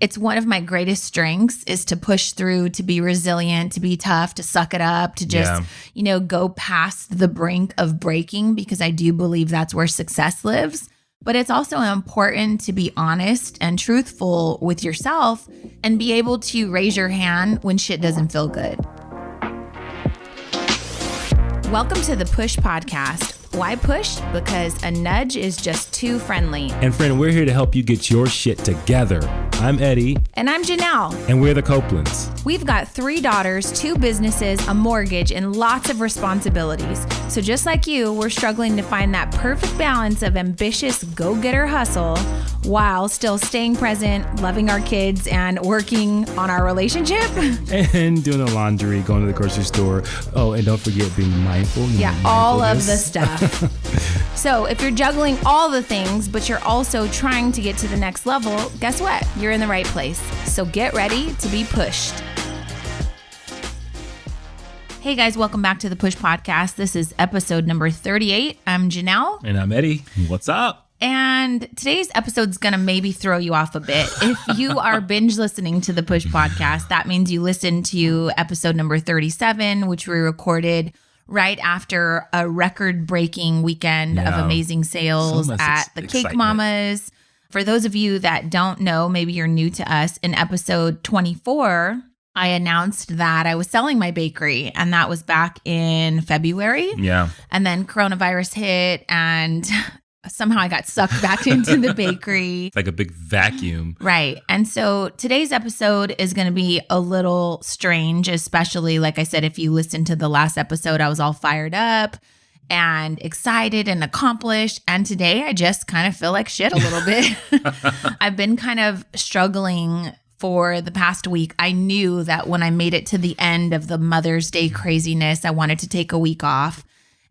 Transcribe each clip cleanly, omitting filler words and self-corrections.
It's one of my greatest strengths is to push through, to be resilient, to be tough, to suck it up, to just, go past the brink of breaking, because I do believe that's where success lives. But it's also important to be honest and truthful with yourself and be able to raise your hand when shit doesn't feel good. Welcome to the Push Podcast. Why push? Because a nudge is just too friendly. And friend, we're here to help you get your shit together. I'm Eddie. And I'm Janelle. And we're the Copelands. We've got 3 daughters, 2 businesses, a mortgage, and lots of responsibilities. So just like you, we're struggling to find that perfect balance of ambitious go-getter hustle while still staying present, loving our kids, and working on our relationship. And doing the laundry, going to the grocery store. Oh, and don't forget being mindful. All of the stuff. So if you're juggling all the things, but you're also trying to get to the next level, guess what? You're in the right place. So get ready to be pushed. Hey guys, welcome back to the Push Podcast. This is episode number 38. I'm Janelle. And I'm Eddie. What's up? And today's episode's going to maybe throw you off a bit. If you are binge listening to the Push Podcast, that means you listened to episode number 37, which we recorded right after a record-breaking weekend of amazing sales at the Cake Mamas. For those of you that don't know, maybe you're new to us, in episode 24, I announced that I was selling my bakery, and that was back in February. Yeah. And then coronavirus hit, and somehow I got sucked back into the bakery. It's like a big vacuum. Right. And so today's episode is going to be a little strange, especially, like I said, if you listened to the last episode, I was all fired up and excited and accomplished. And today I just kind of feel like shit a little bit. I've been kind of struggling for the past week. I knew that when I made it to the end of the Mother's Day craziness, I wanted to take a week off.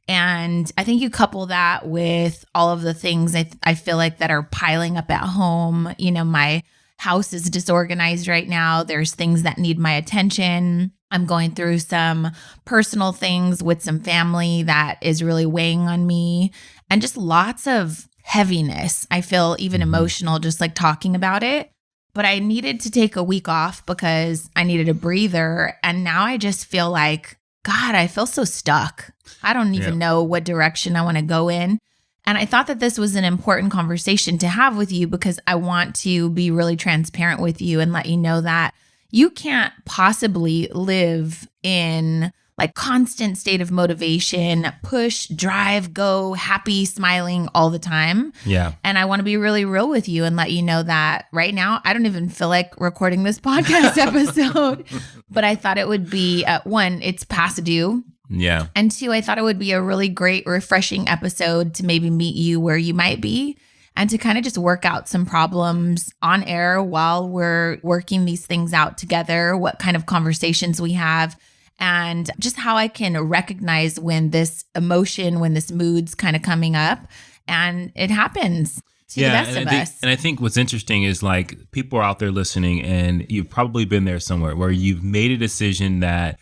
And I think you couple that with all of the things I feel like that are piling up at home. My house is disorganized right now. There's things that need my attention. I'm going through some personal things with some family that is really weighing on me, and just lots of heaviness. I feel even emotional just like talking about it. But I needed to take a week off because I needed a breather. And now I just feel like, God, I feel so stuck. I don't even know what direction I want to go in. And I thought that this was an important conversation to have with you because I want to be really transparent with you and let you know that you can't possibly live in like constant state of motivation, push, drive, go, happy, smiling all the time. Yeah. And I want to be really real with you and let you know that right now, I don't even feel like recording this podcast episode, but I thought it would be, 1, it's past due. Yeah. And 2, I thought it would be a really great, refreshing episode to maybe meet you where you might be and to kind of just work out some problems on air while we're working these things out together, what kind of conversations we have, and just how I can recognize when this emotion, when this mood's kind of coming up, and it happens to the best of us. And I think what's interesting is like people are out there listening, and you've probably been there somewhere where you've made a decision that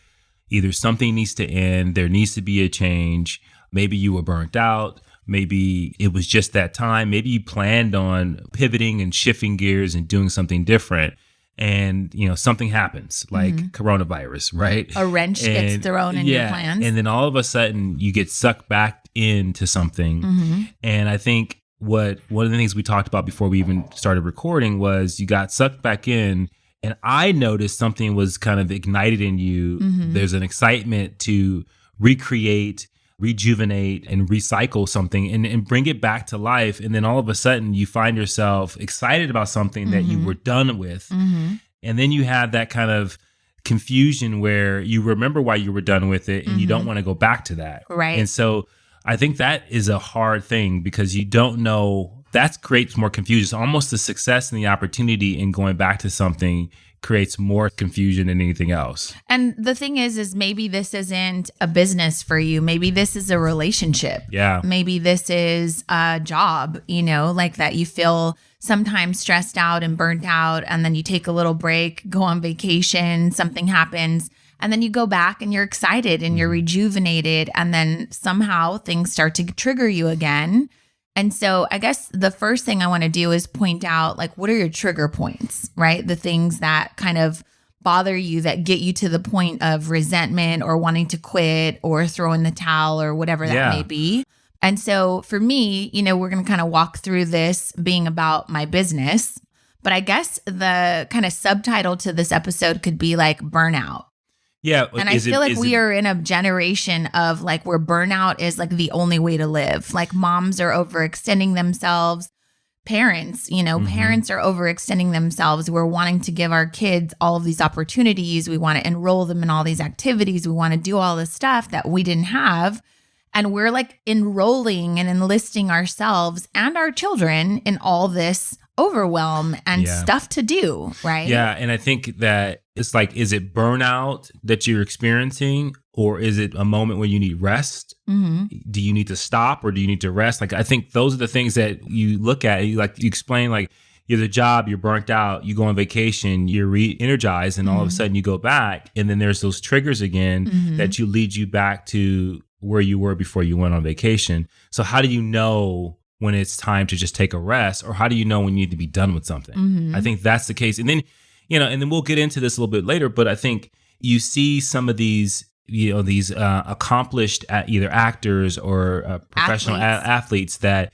either something needs to end, there needs to be a change. Maybe you were burnt out. Maybe it was just that time. Maybe you planned on pivoting and shifting gears and doing something different. And, something happens like coronavirus, right? A wrench gets thrown in your plans. And then all of a sudden you get sucked back into something. And I think one of the things we talked about before we even started recording was you got sucked back in. And I noticed something was kind of ignited in you. There's an excitement to recreate, rejuvenate, and recycle something and bring it back to life. And then all of a sudden you find yourself excited about something that you were done with. And then you have that kind of confusion where you remember why you were done with it and you don't want to go back to that. Right. And so I think that is a hard thing because you don't know. That creates more confusion. So almost the success and the opportunity in going back to something creates more confusion than anything else. And the thing is maybe this isn't a business for you. Maybe this is a relationship. Yeah. Maybe this is a job, like that you feel sometimes stressed out and burnt out, and then you take a little break, go on vacation, something happens, and then you go back and you're excited and you're rejuvenated, and then somehow things start to trigger you again. And so I guess the first thing I want to do is point out, like, what are your trigger points, right? The things that kind of bother you that get you to the point of resentment or wanting to quit or throw in the towel or whatever that may be. And so for me, we're going to kind of walk through this being about my business. But I guess the kind of subtitle to this episode could be like burnout. Yeah. And I feel like we are in a generation of like where burnout is like the only way to live. Like moms are overextending themselves. Parents, parents are overextending themselves. We're wanting to give our kids all of these opportunities. We want to enroll them in all these activities. We want to do all this stuff that we didn't have. And we're like enrolling and enlisting ourselves and our children in all this overwhelm and stuff to do, right? Yeah. And I think that it's like, is it burnout that you're experiencing, or is it a moment where you need rest? Do you need to stop, or do you need to rest? Like, I think those are the things that you look at. You explain, like, you have a job, you're burnt out, you go on vacation, you're re-energized, and all of a sudden you go back. And then there's those triggers again that lead you back to where you were before you went on vacation. So how do you know when it's time to just take a rest, or how do you know when you need to be done with something? I think that's the case. And then, and then we'll get into this a little bit later, but I think you see some of these, these accomplished either actors or professional athletes that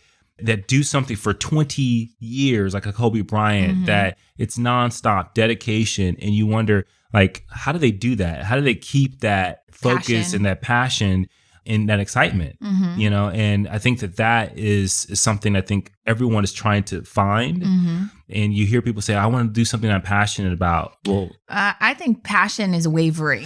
do something for 20 years, like a Kobe Bryant, that it's nonstop dedication. And you wonder, like, how do they do that? How do they keep that focus and that passion and that excitement, and I think that is something I think everyone is trying to find. And you hear people say, I want to do something I'm passionate about. Well, I think passion is wavering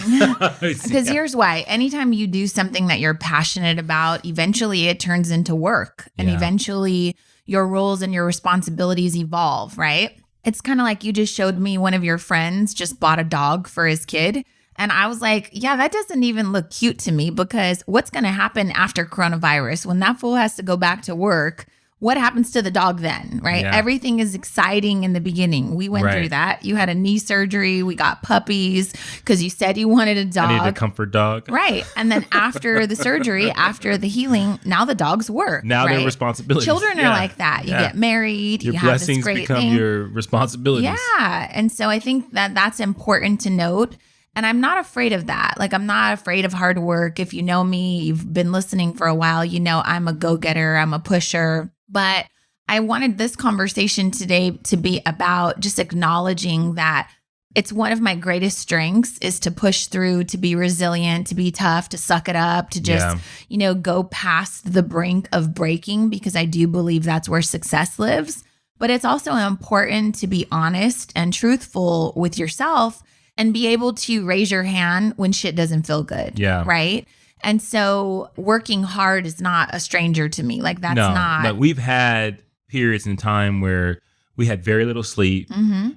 because here's why. Anytime you do something that you're passionate about, eventually it turns into work, and eventually your roles and your responsibilities evolve, right? It's kind of like you just showed me one of your friends just bought a dog for his kid. And I was like, yeah, that doesn't even look cute to me, because what's going to happen after coronavirus when that fool has to go back to work? What happens to the dog then, right? Yeah. Everything is exciting in the beginning. We went through that. You had a knee surgery. We got puppies because you said you wanted a dog. I needed a comfort dog. Right. And then after the surgery, after the healing, now the dogs work. Now they're responsibilities. Children are like that. You get married. Your you have this great become thing. your responsibilities. Yeah. And so I think that that's important to note. And I'm not afraid of that. Like, I'm not afraid of hard work. If you know me, you've been listening for a while, I'm a go-getter, I'm a pusher. But I wanted this conversation today to be about just acknowledging that it's one of my greatest strengths is to push through, to be resilient, to be tough, to suck it up, to just, go past the brink of breaking, because I do believe that's where success lives. But it's also important to be honest and truthful with yourself and be able to raise your hand when shit doesn't feel good. Yeah. Right. And so working hard is not a stranger to me. Like, that's not. No, we've had periods in time where we had very little sleep,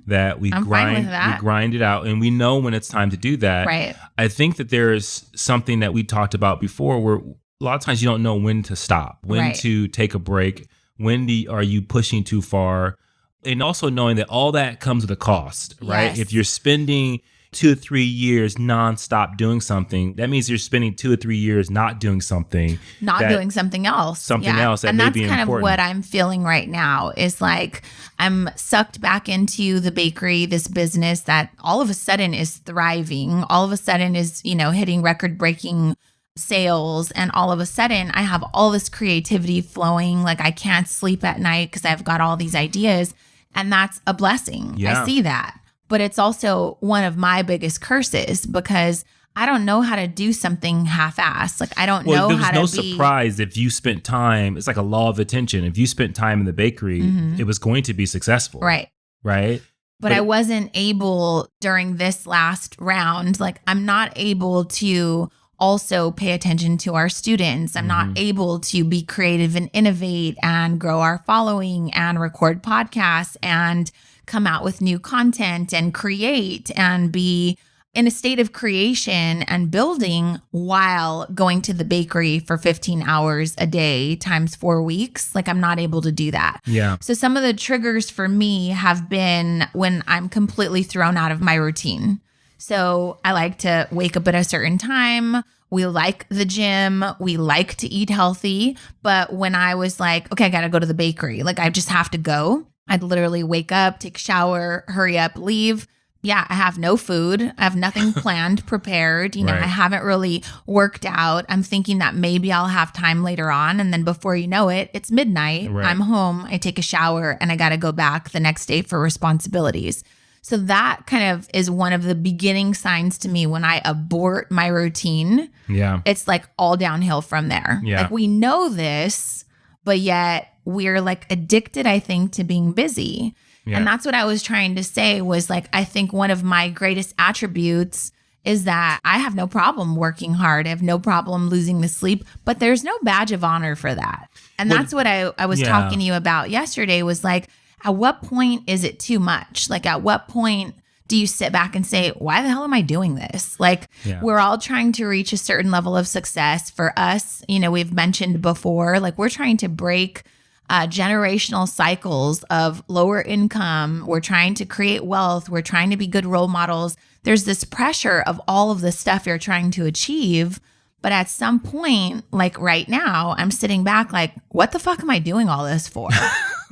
that we grind it out, and we know when it's time to do that. Right. I think that there's something that we talked about before where a lot of times you don't know when to stop, when to take a break, when are you pushing too far. And also knowing that all that comes with a cost, right? Yes. If you're spending 2 or 3 years nonstop doing something, that means you're spending 2 or 3 years not doing something. Doing something else. Something else that may be important. And that's kind of what I'm feeling right now is like I'm sucked back into the bakery, this business that all of a sudden is thriving, all of a sudden is, hitting record-breaking sales. And all of a sudden I have all this creativity flowing. Like, I can't sleep at night because I've got all these ideas. And that's a blessing. Yeah. I see that. But it's also one of my biggest curses because I don't know how to do something half-assed. Like, I don't know how to be. There's no surprise if you spent time. It's like a law of attention. If you spent time in the bakery, it was going to be successful. Right. Right. But I wasn't able during this last round. Like, I'm not able to also pay attention to our students. I'm not able to be creative and innovate and grow our following and record podcasts and come out with new content and create and be in a state of creation and building while going to the bakery for 15 hours a day times 4 weeks. Like, I'm not able to do that. Yeah. So some of the triggers for me have been when I'm completely thrown out of my routine. So I like to wake up at a certain time, We like the gym. We like to eat healthy. But when I was like, okay, I got to go to the bakery, like I just have to go, I'd literally wake up, take a shower, hurry up, leave. Yeah, I have no food. I have nothing planned, prepared. You know, Right. I haven't really worked out. I'm thinking that maybe I'll have time later on. And then before you know it, it's midnight. Right. I'm home. I take a shower and I got to go back the next day for responsibilities. So that kind of is one of the beginning signs to me when I abort my routine. Yeah. It's like all downhill from there. Yeah. Like we know this, but yet we're like addicted, I think, to being busy. Yeah. And that's what I was trying to say was like, I think one of my greatest attributes is that I have no problem working hard. I have no problem losing the sleep, but there's no badge of honor for that. And Well, that's what I was talking to you about yesterday was like, at what point is it too much? Like at what point do you sit back and say, why the hell am I doing this? Like we're all trying to reach a certain level of success. For us, you know, we've mentioned before, like we're trying to break generational cycles of lower income. We're trying to create wealth. We're trying to be good role models. There's this pressure of all of the stuff you're trying to achieve. But at some point, like right now, I'm sitting back like, what the fuck am I doing all this for?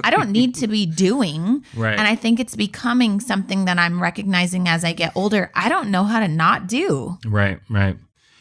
I don't need to be doing. Right. And I think it's becoming something that I'm recognizing as I get older. I don't know how to not do. Right. Right.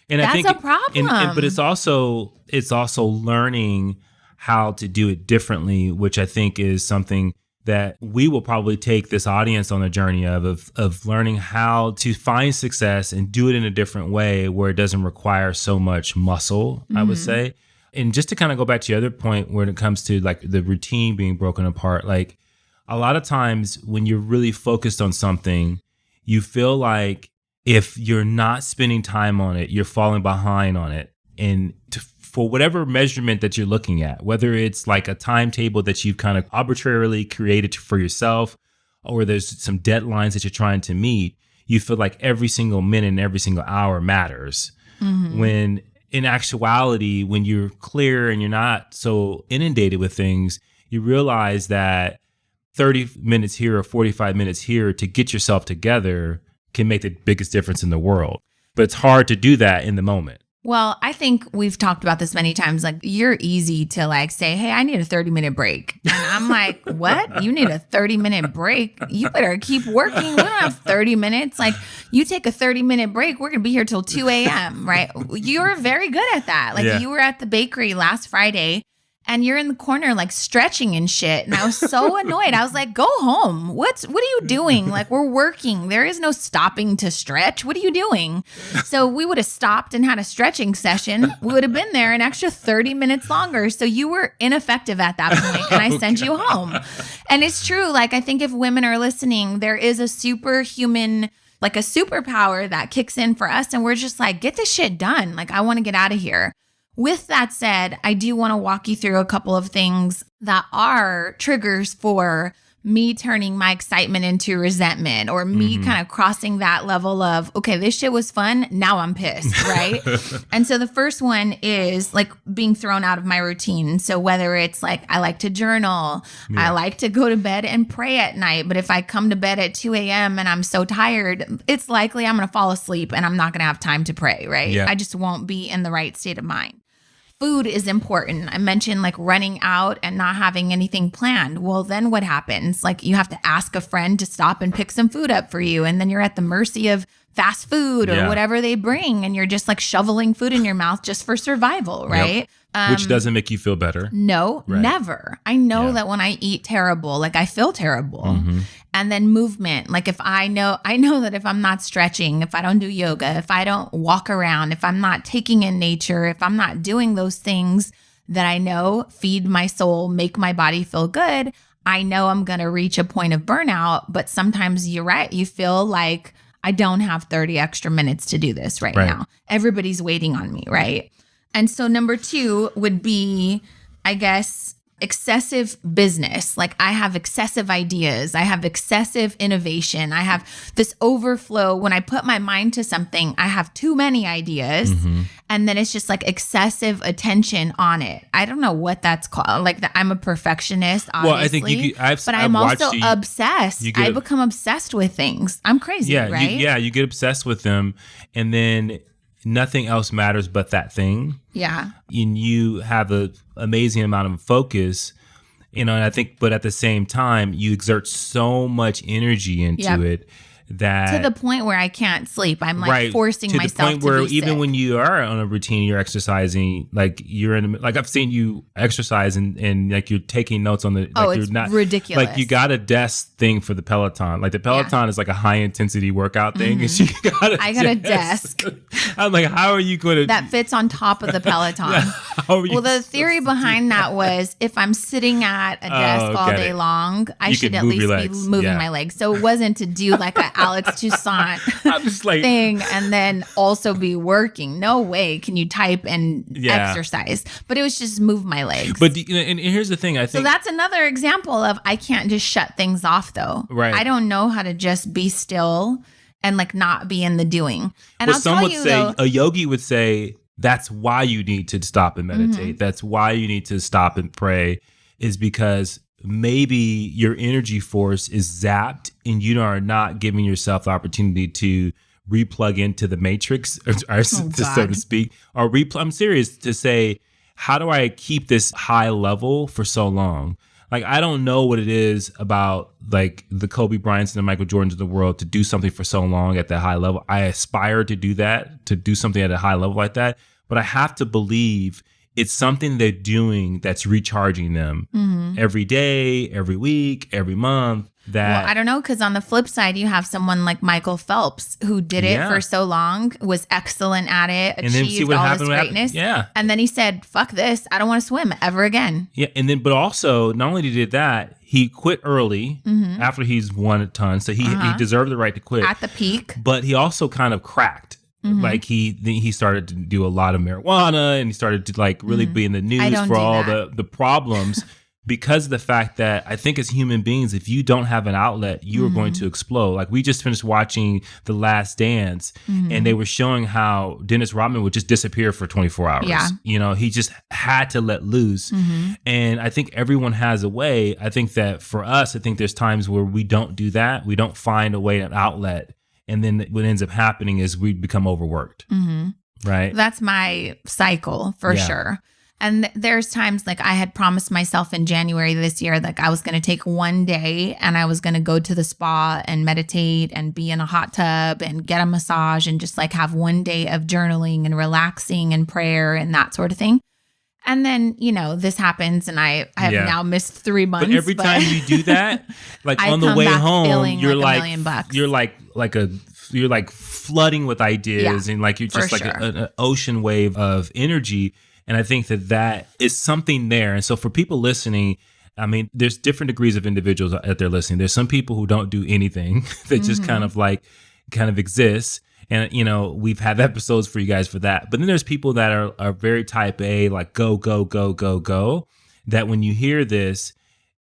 And That's I think a problem. But it's also learning how to do it differently, which I think is something that we will probably take this audience on a journey of learning how to find success and do it in a different way where it doesn't require so much muscle, I would say. And just to kind of go back to the other point when it comes to like the routine being broken apart, like a lot of times when you're really focused on something, you feel like if you're not spending time on it, you're falling behind on it. And for whatever measurement that you're looking at, whether it's like a timetable that you've kind of arbitrarily created for yourself, or there's some deadlines that you're trying to meet, you feel like every single minute and every single hour matters. When in actuality, when you're clear and you're not so inundated with things, you realize that 30 minutes here or 45 minutes here to get yourself together can make the biggest difference in the world. But it's hard to do that in the moment. Well, I think we've talked about this many times. Like you're easy to like say, hey, I need a 30-minute break. And I'm like, what? You need a 30-minute break? You better keep working. We don't have 30 minutes. Like you take a 30-minute break, we're going to be here till 2 a.m., right? You're very good at that. Like you were at the bakery last Friday and you're in the corner like stretching and shit. And I was so annoyed. I was like, go home. What are you doing? Like we're working. There is no stopping to stretch. What are you doing? So we would have stopped and had a stretching session. We would have been there an extra 30 minutes longer. So you were ineffective at that point, and I sent you home. And it's true. Like I think if women are listening, there is a superhuman, like a superpower that kicks in for us. And we're just like, get this shit done. Like I want to get out of here. With that said, I do want to walk you through a couple of things that are triggers for me turning my excitement into resentment, or me kind of crossing that level of, okay, this shit was fun. Now I'm pissed, right? And so the first one is like being thrown out of my routine. So whether it's like, I like to journal, I like to go to bed and pray at night. But if I come to bed at 2 a.m. and I'm so tired, it's likely I'm going to fall asleep and I'm not going to have time to pray, right? Yeah. I just won't be in the right state of mind. Food is important. I mentioned like running out and not having anything planned. Well, then what happens? Like you have to ask a friend to stop and pick some food up for you. And then you're at the mercy of fast food or whatever they bring. And you're just like shoveling food in your mouth just for survival, right? Which doesn't make you feel better. No, never. I know that when I eat terrible, like I feel terrible. And then movement, like if I know that if I'm not stretching, if I don't do yoga, if I don't walk around, if I'm not taking in nature, if I'm not doing those things that I know feed my soul, make my body feel good, I know I'm going to reach a point of burnout. But sometimes you're right. You feel like I don't have 30 extra minutes to do this right now. Everybody's waiting on me, right? And so number 2 would be, I guess, excessive business. Like I have excessive ideas. I have excessive innovation. I have this overflow. When I put my mind to something, I have too many ideas. And then it's just like excessive attention on it. I don't know what that's called. Like I'm a perfectionist, obviously. Well, I think but I'm also obsessed. I become obsessed with things. I'm crazy, right? You get obsessed with them. And then nothing else matters but that thing. Yeah. And you have an amazing amount of focus, and I think, but at the same time, you exert so much energy into it that to the point where I can't sleep. I'm like forcing myself to the point where be even sick. when you are on a routine, you're exercising, like you're in, like I've seen you exercise and like you're taking notes on the, like it's you're not ridiculous. Like you got a desk thing for the Peloton. Like the Peloton is like a high intensity workout thing. And so I got a desk. I'm like, how are you going to that fits on top of the Peloton? Well, the theory behind that was if I'm sitting at a desk all day long, I should at least be moving my legs. So it wasn't to do like a Alex Toussaint thing and then also be working. No way can you type and exercise. But it was just move my legs. But and here's the thing, I think. So that's another example of I can't just shut things off though. Right. I don't know how to just be still and like not be in the doing. And well, I'll some tell would you say, though, a yogi would say, that's why you need to stop and meditate. That's why you need to stop and pray, is because maybe your energy force is zapped and you are not giving yourself the opportunity to replug into the matrix, so to speak, or I'm serious, to say, how do I keep this high level for so long? Like, I don't know what it is about like the Kobe Bryants and the Michael Jordans of the world to do something for so long at that high level. I aspire to do that, to do something at a high level like that. But I have to believe it's something they're doing that's recharging them every day, every week, every month. Well, I don't know, because on the flip side, you have someone like Michael Phelps who did it for so long, was excellent at it, achieved all this greatness. And then he said, fuck this, I don't want to swim ever again. Yeah, and then, but also, not only did he did that, he quit early after he's won a ton, so he deserved the right to quit. At the peak. But he also kind of cracked. Like he started to do a lot of marijuana, and he started to like really be in the news for all the problems. Because of the fact that I think as human beings, if you don't have an outlet, you are going to explode. Like we just finished watching The Last Dance and they were showing how Dennis Rodman would just disappear for 24 hours. Yeah. You know, he just had to let loose. And I think everyone has a way. I think that for us, I think there's times where we don't do that. We don't find a way, an outlet. And then what ends up happening is we become overworked. Right? That's my cycle for sure. And there's times like I had promised myself in January this year, like I was going to take one day and I was going to go to the spa and meditate and be in a hot tub and get a massage and just like have one day of journaling and relaxing and prayer and that sort of thing. And then, you know, this happens and I have now missed 3 months. But every time you do that, like on the way home, you're like flooding with ideas and like you're just like an ocean wave of energy. And I think that is something there. And so for people listening, I mean, there's different degrees of individuals that they're listening. There's some people who don't do anything that just kind of exists. And, you know, we've had episodes for you guys for that. But then there's people that are very type A, like go, go, go, go, go, that when you hear this,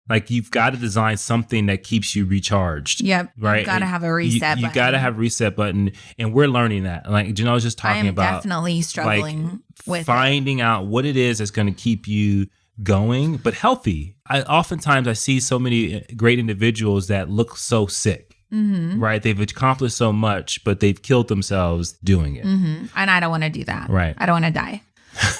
like you've got to design something that keeps you recharged. Yep. Right. You've got to have a reset button. You got to have a reset button. And we're learning that. Like Janelle was just talking about. I am definitely struggling with finding out what it is that's going to keep you going, but healthy. Oftentimes I see so many great individuals that look so sick. Right. They've accomplished so much, but they've killed themselves doing it. And I don't want to do that. Right. I don't want to die.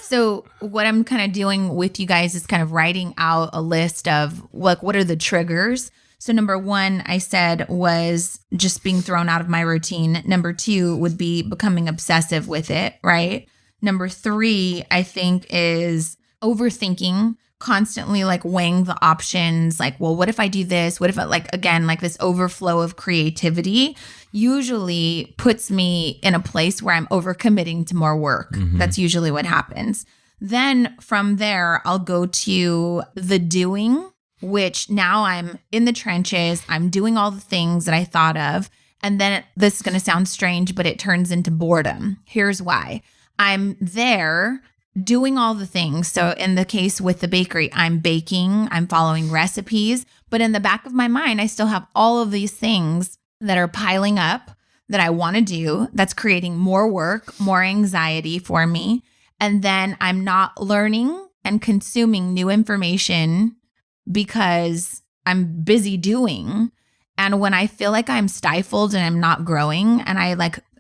So what I'm kind of doing with you guys is kind of writing out a list of like, what are the triggers? So number 1, I said, was just being thrown out of my routine. Number 2 would be becoming obsessive with it, right? Number 3, I think, is overthinking, constantly like weighing the options. Like, well, what if I do this? What if I, like, again, like this overflow of creativity usually puts me in a place where I'm overcommitting to more work. That's usually what happens. Then from there, I'll go to the doing, which now I'm in the trenches. I'm doing all the things that I thought of. And then this is going to sound strange, but it turns into boredom. Here's why. I'm there doing all the things. So in the case with the bakery, I'm baking, I'm following recipes, but in the back of my mind, I still have all of these things that are piling up that I want to do, that's creating more work, more anxiety for me. And then I'm not learning and consuming new information because I'm busy doing. And when I feel like I'm stifled and I'm not growing, and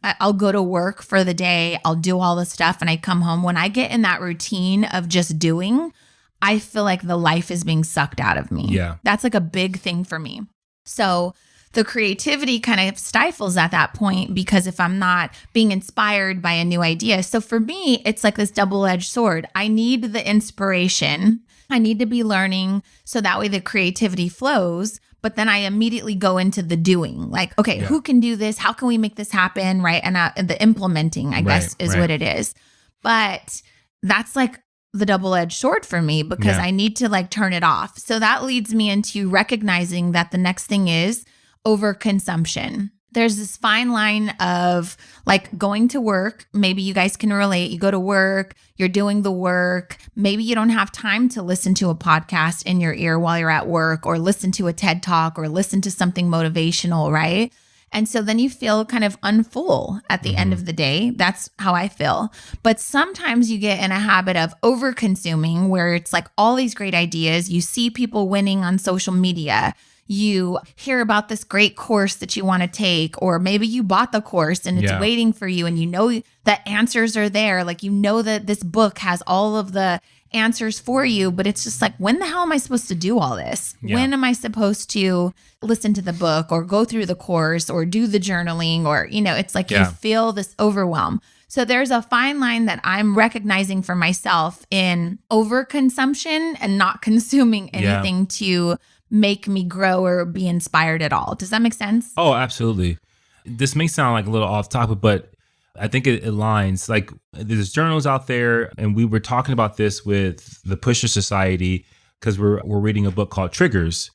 I'll go to work for the day, I'll do all the stuff, and I come home. When I get in that routine of just doing, I feel like the life is being sucked out of me. Yeah. That's like a big thing for me. So the creativity kind of stifles at that point, because if I'm not being inspired by a new idea. So for me, it's like this double-edged sword. I need the inspiration. I need to be learning so that way the creativity flows. But then I immediately go into the doing. Like, okay, who can do this? How can we make this happen? Right. And the implementing, I guess, is what it is. But that's like the double-edged sword for me, because I need to like turn it off. So that leads me into recognizing that the next thing is overconsumption. There's this fine line of like going to work. Maybe you guys can relate. You go to work, you're doing the work. Maybe you don't have time to listen to a podcast in your ear while you're at work, or listen to a TED Talk, or listen to something motivational, right? And so then you feel kind of unfull at the end of the day. That's how I feel. But sometimes you get in a habit of over consuming, where it's like all these great ideas. You see people winning on social media. You hear about this great course that you want to take, or maybe you bought the course and it's waiting for you, and you know that answers are there. Like, you know that this book has all of the answers for you, but it's just like, when the hell am I supposed to do all this? Yeah. When am I supposed to listen to the book, or go through the course, or do the journaling, or, it's like you feel this overwhelm. So there's a fine line that I'm recognizing for myself in overconsumption and not consuming anything to make me grow or be inspired at all. Does that make sense? Oh, absolutely. This may sound like a little off topic, but I think it aligns. Like, there's journals out there, and we were talking about this with the Pusher Society, because we're reading a book called Triggers.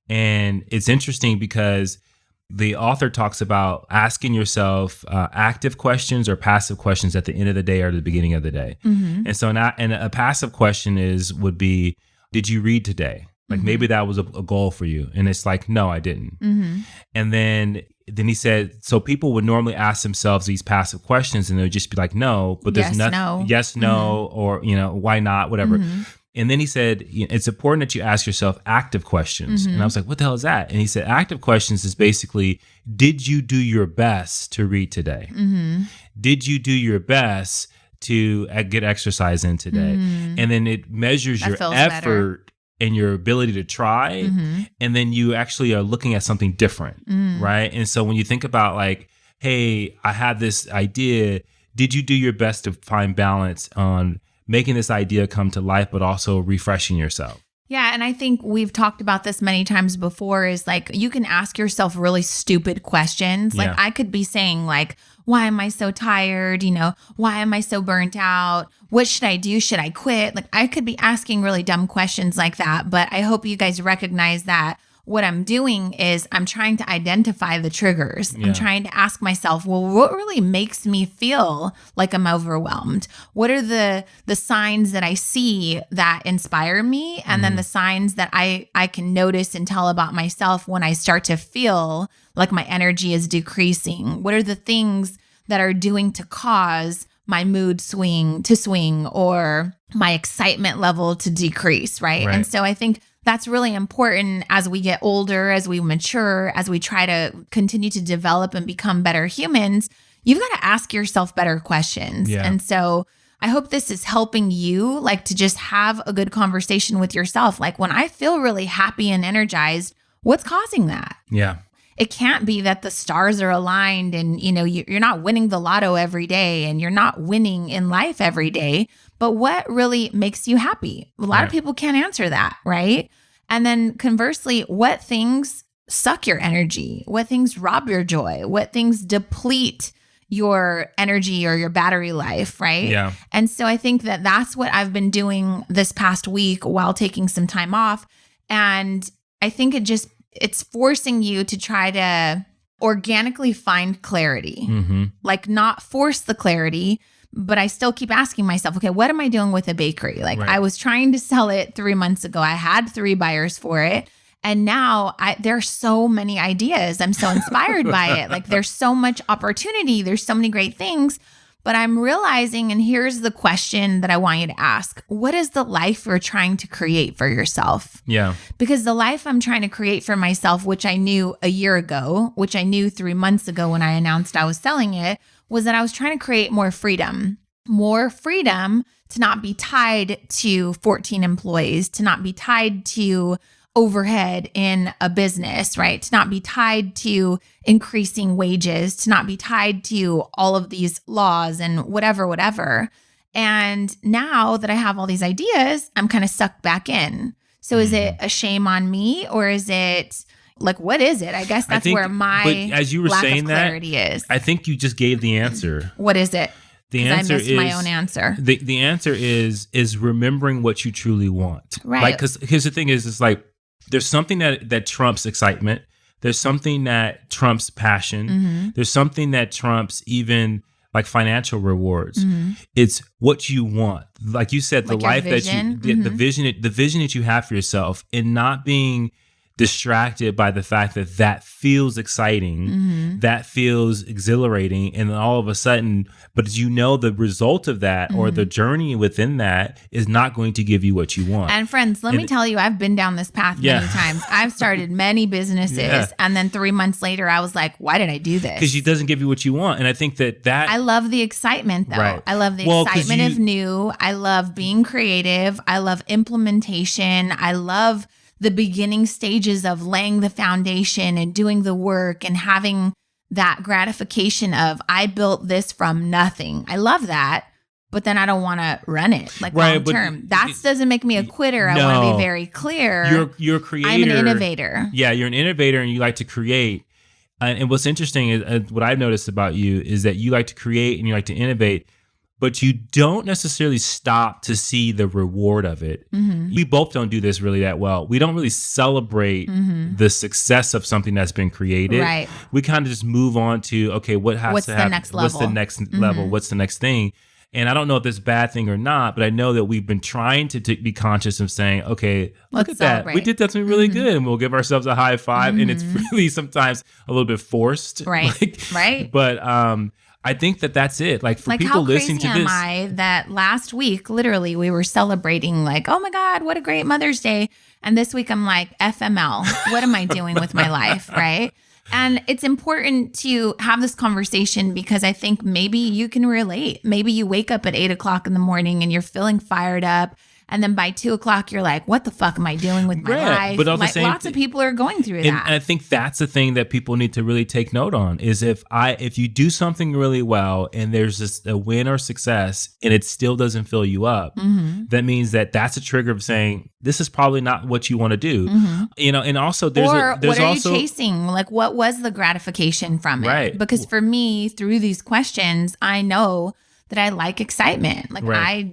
And it's interesting because the author talks about asking yourself active questions or passive questions at the end of the day or the beginning of the day. Mm-hmm. And so a passive question would be, did you read today? Like, maybe that was a goal for you. And it's like, no, I didn't. Mm-hmm. And then he said, so people would normally ask themselves these passive questions, and they would just be like, no, but there's nothing. Yes, no, or, why not, whatever. Mm-hmm. And then he said, it's important that you ask yourself active questions. Mm-hmm. And I was like, what the hell is that? And he said, active questions is basically, did you do your best to read today? Mm-hmm. Did you do your best to get exercise in today? Mm-hmm. And then it measures your effort and your ability to try. Mm-hmm. And then you actually are looking at something different, right? And so when you think about like, hey, I had this idea, did you do your best to find balance on making this idea come to life, but also refreshing yourself? Yeah. And I think we've talked about this many times before, is like, you can ask yourself really stupid questions. Like, I could be saying like, why am I so tired? Why am I so burnt out? What should I do? Should I quit? Like, I could be asking really dumb questions like that. But I hope you guys recognize that what I'm doing is I'm trying to identify the triggers. Yeah. I'm trying to ask myself, well, what really makes me feel like I'm overwhelmed? What are the signs that I see that inspire me? And then the signs that I can notice and tell about myself when I start to feel like my energy is decreasing? What are the things that are doing to cause my mood swing or my excitement level to decrease, right? And so I think that's really important as we get older, as we mature, as we try to continue to develop and become better humans. You've got to ask yourself better questions. Yeah. And so I hope this is helping you, like, to just have a good conversation with yourself. Like, when I feel really happy and energized, what's causing that? Yeah. It can't be that the stars are aligned and, you're not winning the lotto every day and you're not winning in life every day. But what really makes you happy? A lot of people can't answer that, right? And then conversely, what things suck your energy? What things rob your joy? What things deplete your energy or your battery life, right? Yeah. And so I think that that's what I've been doing this past week while taking some time off. And I think it's forcing you to try to organically find clarity, like not force the clarity, but I still keep asking myself, okay, what am I doing with a bakery? Like, I was trying to sell it 3 months ago. I had 3 buyers for it. And now there are so many ideas. I'm so inspired by it. Like, there's so much opportunity. There's so many great things. But I'm realizing, and here's the question that I want you to ask. What is the life you're trying to create for yourself? Yeah. Because the life I'm trying to create for myself, which I knew a year ago, which I knew 3 months ago when I announced I was selling it, was that I was trying to create more freedom to not be tied to 14 employees, to not be tied to overhead in a business, right? To not be tied to increasing wages, to not be tied to all of these laws and whatever. And now that I have all these ideas, I'm kind of sucked back in. So is it a shame on me, or is it like, what is it? I guess that's where my as you were lack saying of clarity is. I think you just gave the answer. What is it? The answer I missed my own answer. The answer is remembering what you truly want. Right. Like, because here's the thing is, it's like, there's something that trumps excitement. There's something that trumps passion. There's something that trumps even like financial rewards. It's what you want. Like you said, the like life that you, the vision that you have for yourself, and not being distracted by the fact that feels exciting, that feels exhilarating, and then all of a sudden, but the result of that or the journey within that is not going to give you what you want. And friends, let me tell you, I've been down this path many times. I've started many businesses, and then 3 months later, I was like, why did I do this? Because it doesn't give you what you want. And I think that I love the excitement, though. Right. I love the excitement of new. I love being creative. I love implementation. I love the beginning stages of laying the foundation and doing the work and having that gratification of, I built this from nothing. I love that. But then I don't want to run it like long term. That doesn't make me a quitter. I want to be very clear. You're a creator. I'm an innovator. Yeah, you're an innovator and you like to create. And what's interesting is what I've noticed about you is that you like to create and you like to innovate, but you don't necessarily stop to see the reward of it. We both don't do this really that well. We don't really celebrate the success of something that's been created. Right. We kind of just move on to, okay, what's the next level? What's the next level? What's the next thing? And I don't know if this is a bad thing or not, but I know that we've been trying to be conscious of saying, okay, look at that. We did something really good, and we'll give ourselves a high five. And it's really sometimes a little bit forced. Right. Right. But I think that's it. Like, for people listening to this. How crazy am I that last week, literally, we were celebrating like, oh my God, what a great Mother's Day. And this week I'm like, FML, what am I doing with my life? Right. And it's important to have this conversation because I think maybe you can relate. Maybe you wake up at 8 o'clock in the morning and you're feeling fired up. And then by 2 o'clock, you're like, what the fuck am I doing with my life? But like, lots of people are going through that. And I think that's the thing that people need to really take note on is if you do something really well and there's just a win or success and it still doesn't fill you up, that means that's a trigger of saying, this is probably not what you want to do. And also there's what are you chasing? Like, what was the gratification from it? Right. Because for me, through these questions, I know that I like excitement. Like I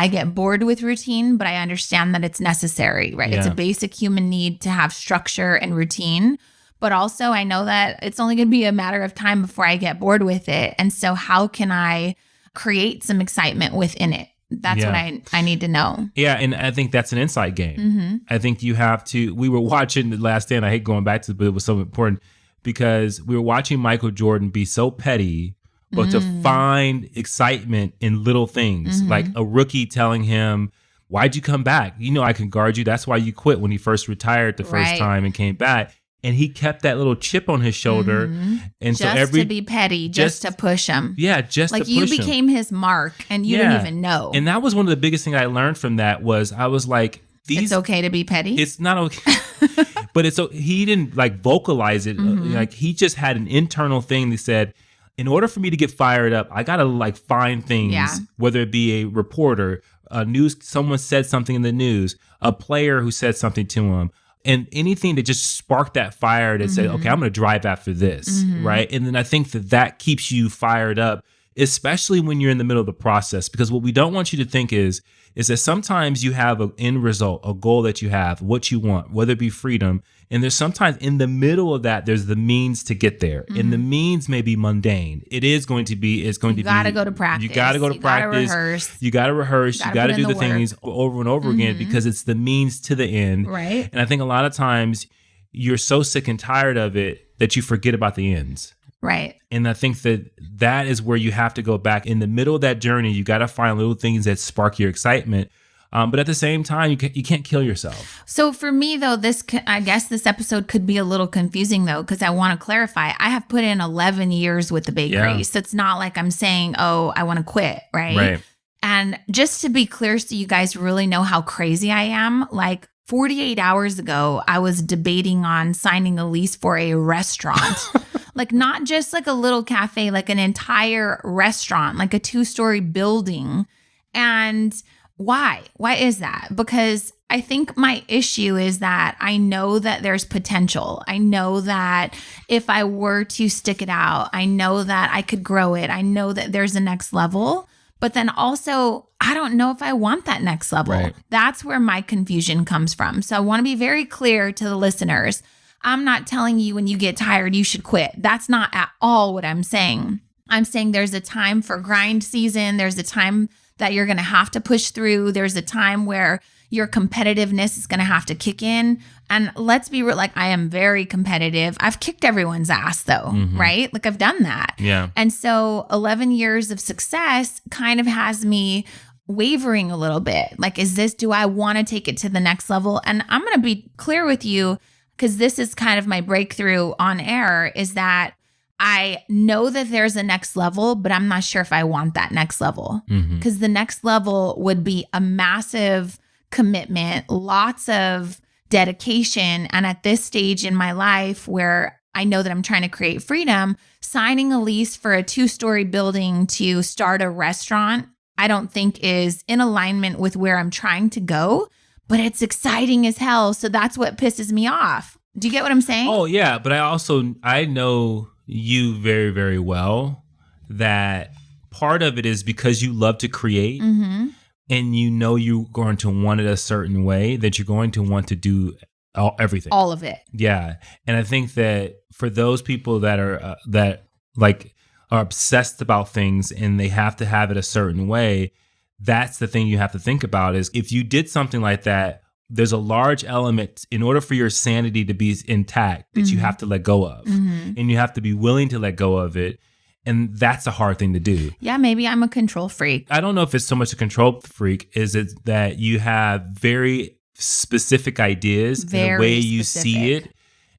get bored with routine, but I understand that it's necessary, right? Yeah. It's a basic human need to have structure and routine. But also I know that it's only going to be a matter of time before I get bored with it. And so how can I create some excitement within it? That's what I need to know. Yeah. And I think that's an insight game. I think you have to, we were watching The Last Stand. I hate going back to it, but it was so important because we were watching Michael Jordan be so petty, but to find excitement in little things, like a rookie telling him, why'd you come back? You know, I can guard you. That's why you quit when he first retired the first time and came back. And he kept that little chip on his shoulder. And just to be petty, just to push him. Yeah, just like to push him. Like you became his mark and you didn't even know. And that was one of the biggest things I learned from that was I was like, it's okay to be petty? It's not okay. But he didn't like vocalize it. Like he just had an internal thing that said, in order for me to get fired up, I got to like find things, whether it be a reporter, someone said something in the news, a player who said something to him, and anything that just sparked that fire that said, okay, I'm going to drive after this, right? And then I think that keeps you fired up, especially when you're in the middle of the process, because what we don't want you to think is that sometimes you have an end result, a goal that you have, what you want, whether it be freedom. And there's sometimes in the middle of that, there's the means to get there. And the means may be mundane. It's going to be. You got to go to practice. You got to go to practice. You got to rehearse. You got to do the things over and over again because it's the means to the end. Right. And I think a lot of times you're so sick and tired of it that you forget about the ends. Right. And I think that is where you have to go back. In the middle of that journey, you got to find little things that spark your excitement. But at the same time, you can't kill yourself. So for me, though, I guess this episode could be a little confusing, though, because I want to clarify. I have put in 11 years with the bakery. So it's not like I'm saying, oh, I want to quit, right? Right. And just to be clear so you guys really know how crazy I am, like 48 hours ago, I was debating on signing a lease for a restaurant. Like not just like a little cafe, like an entire restaurant, like a 2-story building. And why? Why is that? Because I think my issue is that I know that there's potential. I know that if I were to stick it out, I know that I could grow it. I know that there's a next level. But then also, I don't know if I want that next level. Right. That's where my confusion comes from. So I want to be very clear to the listeners. I'm not telling you when you get tired, you should quit. That's not at all what I'm saying. I'm saying there's a time for grind season. There's a time that you're going to have to push through. There's a time where your competitiveness is going to have to kick in. And let's be real, like I am very competitive. I've kicked everyone's ass though, right? Like I've done that. Yeah. And so 11 years of success kind of has me wavering a little bit. Like, do I want to take it to the next level? And I'm going to be clear with you, because this is kind of my breakthrough on air, is that I know that there's a next level, but I'm not sure if I want that next level. Because the next level would be a massive commitment, lots of dedication. And at this stage in my life where I know that I'm trying to create freedom, signing a lease for a 2-story building to start a restaurant, I don't think is in alignment with where I'm trying to go. But it's exciting as hell. So that's what pisses me off. Do you get what I'm saying? Oh, yeah. But I know you very, very well, that part of it is because you love to create and you know you're going to want it a certain way, that you're going to want to do everything. All of it. Yeah. And I think that for those people that are are obsessed about things and they have to have it a certain way, that's the thing you have to think about is if you did something like that, there's a large element in order for your sanity to be intact that you have to let go of, and you have to be willing to let go of it. And that's a hard thing to do. Yeah, maybe I'm a control freak. I don't know if it's so much a control freak. Is it that you have very specific ideas in the way you see it?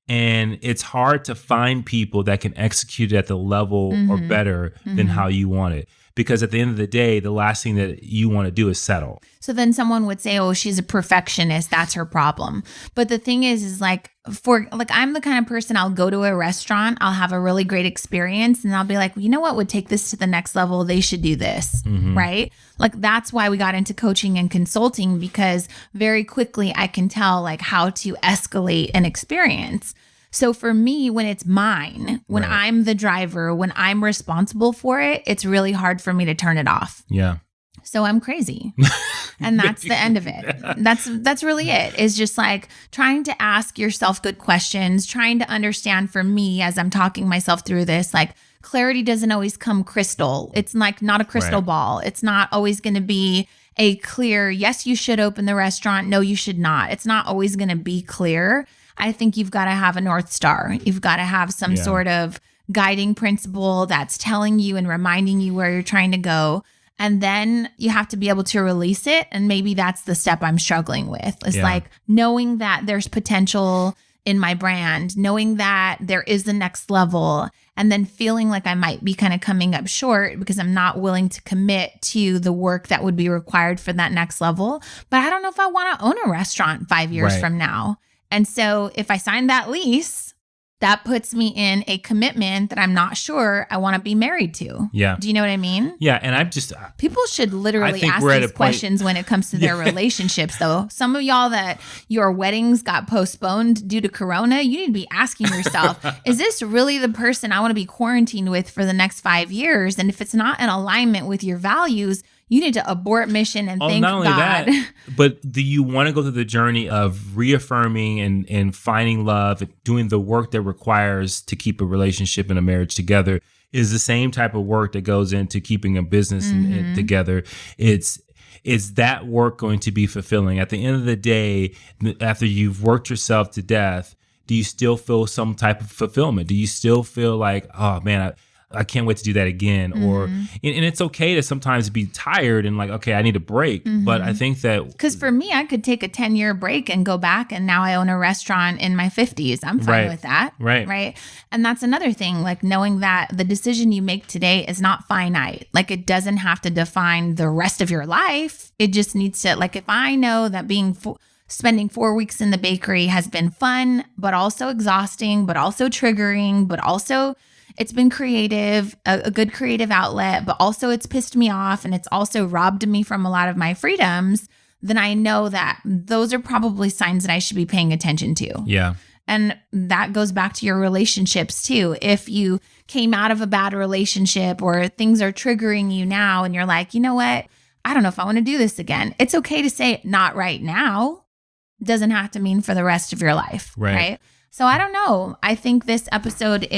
And it's hard to find people that can execute it at the level or better than how you want it. Because at the end of the day, the last thing that you want to do is settle. So then someone would say, oh, she's a perfectionist. That's her problem. But the thing is like, I'm the kind of person, I'll go to a restaurant, I'll have a really great experience, and I'll be like, well, you know what would take this to the next level? They should do this, right? Like that's why we got into coaching and consulting, because very quickly I can tell like how to escalate an experience. So for me, when it's mine, when I'm the driver, when I'm responsible for it, it's really hard for me to turn it off. Yeah. So I'm crazy. And that's the end of it. That's really it. It's just like trying to ask yourself good questions, trying to understand for me as I'm talking myself through this, like clarity doesn't always come crystal. It's like not a crystal ball. It's not always going to be a clear, yes, you should open the restaurant. No, you should not. It's not always going to be clear. I think you've got to have a North Star. You've got to have some sort of guiding principle that's telling you and reminding you where you're trying to go. And then you have to be able to release it. And maybe that's the step I'm struggling with. It's like knowing that there's potential in my brand, knowing that there is the next level, and then feeling like I might be kind of coming up short because I'm not willing to commit to the work that would be required for that next level. But I don't know if I want to own a restaurant 5 years from now. And so if I sign that lease, that puts me in a commitment that I'm not sure I want to be married to. Yeah. Do you know what I mean? Yeah. And I'm just... People should literally ask these questions when it comes to their relationships, though. Some of y'all that your weddings got postponed due to Corona, you need to be asking yourself, is this really the person I want to be quarantined with for the next 5 years? And if it's not in alignment with your values, you need to abort mission and thank not only God. That, but do you want to go through the journey of reaffirming and finding love, and doing the work that requires to keep a relationship and a marriage together is the same type of work that goes into keeping a business and together. Is that work going to be fulfilling? At the end of the day, after you've worked yourself to death, do you still feel some type of fulfillment? Do you still feel like, oh man, I can't wait to do that again? Or, and it's okay to sometimes be tired and like, okay, I need a break. But I think that, because for me, I could take a 10-year break and go back, and now I own a restaurant in my 50s. I'm fine with that. Right. And that's another thing, like knowing that the decision you make today is not finite. Like it doesn't have to define the rest of your life. It just needs to, like, if I know that spending 4 weeks in the bakery has been fun, but also exhausting, but also triggering, but also it's been creative, a good creative outlet, but also it's pissed me off and it's also robbed me from a lot of my freedoms, then I know that those are probably signs that I should be paying attention to. Yeah. And that goes back to your relationships too. If you came out of a bad relationship or things are triggering you now and you're like, you know what? I don't know if I want to do this again. It's okay to say not right now. It doesn't have to mean for the rest of your life. Right? So I don't know. I think this episode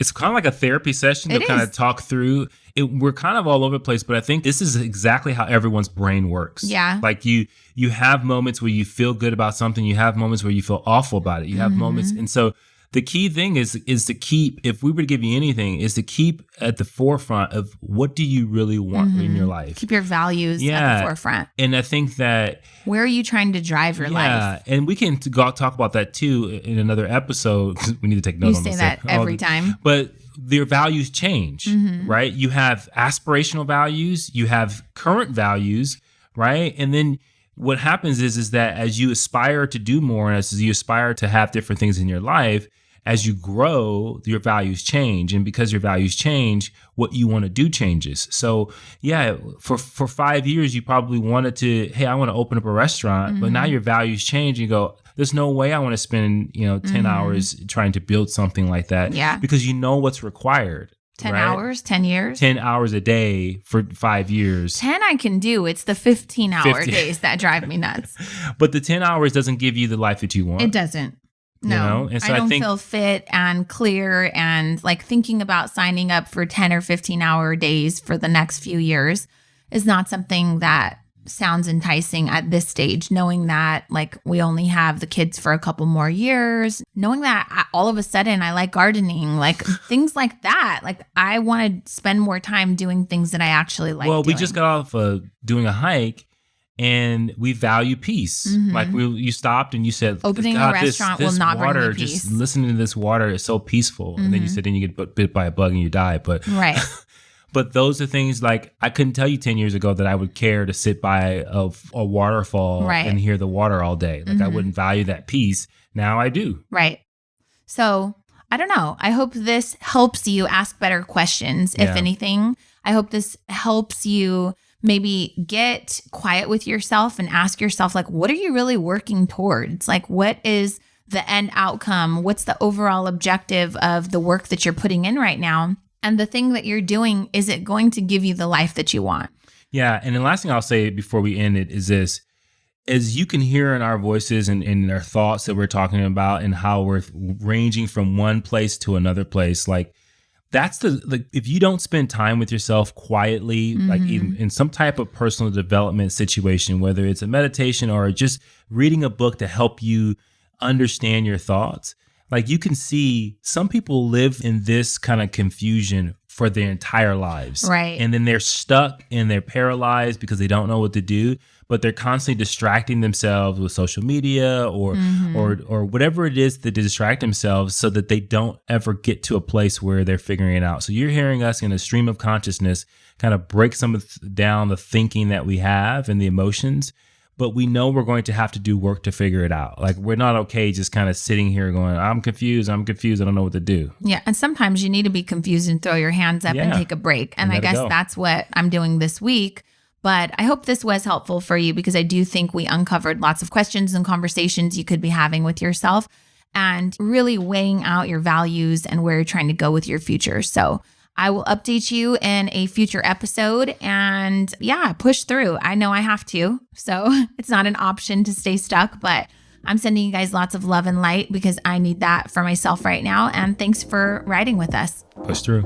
it's kind of like a therapy session to kind of talk through it. We're kind of all over the place, but I think this is exactly how everyone's brain works. Yeah. Like you have moments where you feel good about something. You have moments where you feel awful about it. You have moments. And so the key thing is to keep, if we were to give you anything, is to keep at the forefront of what do you really want in your life? Keep your values at the forefront. And I think that, where are you trying to drive your life? Yeah, and we can talk about that too in another episode. We need to take notes on this. You say that every time. But their values change, right? You have aspirational values, you have current values, right? And then what happens is that as you aspire to do more, and as you aspire to have different things in your life, as you grow, your values change. And because your values change, what you want to do changes. So yeah, for 5 years, you probably wanted to, hey, I want to open up a restaurant, but now your values change. You go, there's no way I want to spend, 10 hours trying to build something like that. Yeah. Because you know what's required. 10 hours, 10 years? 10 hours a day for 5 years. 10 I can do. It's the 15-hour days that drive me nuts. But the 10 hours doesn't give you the life that you want. It doesn't. No, And so I don't feel fit and clear, and like thinking about signing up for 10 or 15-hour days for the next few years is not something that sounds enticing at this stage, knowing that like we only have the kids for a couple more years, knowing that all of a sudden I like gardening, like things like that. Like I want to spend more time doing things that I actually like doing. We just got off doing a hike. And we value peace. Like you stopped and you said, opening a restaurant will not water, bring me peace. Just listening to this water is so peaceful. And then you said, then you get bit by a bug and you die. But right. But those are things like I couldn't tell you 10 years ago that I would care to sit by a waterfall and hear the water all day. Like I wouldn't value that peace. Now I do. Right. So I don't know. I hope this helps you ask better questions, if anything. I hope this helps you maybe get quiet with yourself and ask yourself, like, what are you really working towards? Like, what is the end outcome? What's the overall objective of the work that you're putting in right now? And the thing that you're doing, is it going to give you the life that you want? Yeah. And the last thing I'll say before we end it is this. As you can hear in our voices and in our thoughts that we're talking about and how we're ranging from one place to another place, like, that's if you don't spend time with yourself quietly, like in some type of personal development situation, whether it's a meditation or just reading a book to help you understand your thoughts, like you can see some people live in this kind of confusion for their entire lives. Right. And then they're stuck and they're paralyzed because they don't know what to do, but they're constantly distracting themselves with social media or whatever it is that they distract themselves so that they don't ever get to a place where they're figuring it out. So you're hearing us in a stream of consciousness kind of break down the thinking that we have and the emotions, but we know we're going to have to do work to figure it out. Like we're not okay just kind of sitting here going, I'm confused, I don't know what to do. Yeah, and sometimes you need to be confused and throw your hands up and take a break. And I guess that's what I'm doing this week. But I hope this was helpful for you because I do think we uncovered lots of questions and conversations you could be having with yourself and really weighing out your values and where you're trying to go with your future. So I will update you in a future episode and push through. I know I have to. So it's not an option to stay stuck, but I'm sending you guys lots of love and light because I need that for myself right now. And thanks for riding with us. Push through.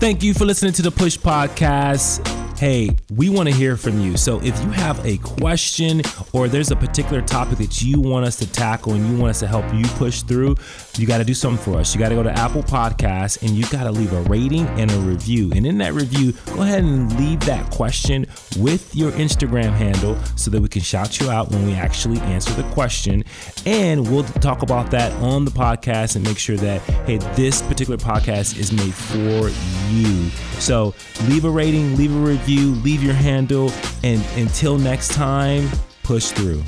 Thank you for listening to the Push Podcast. hey, we want to hear from you. So if you have a question or there's a particular topic that you want us to tackle and you want us to help you push through, you got to do something for us. You got to go to Apple Podcasts and you got to leave a rating and a review. And in that review, go ahead and leave that question with your Instagram handle so that we can shout you out when we actually answer the question. And we'll talk about that on the podcast and make sure that, hey, this particular podcast is made for you. So leave a rating, leave a review, leave your handle, and until next time, push through.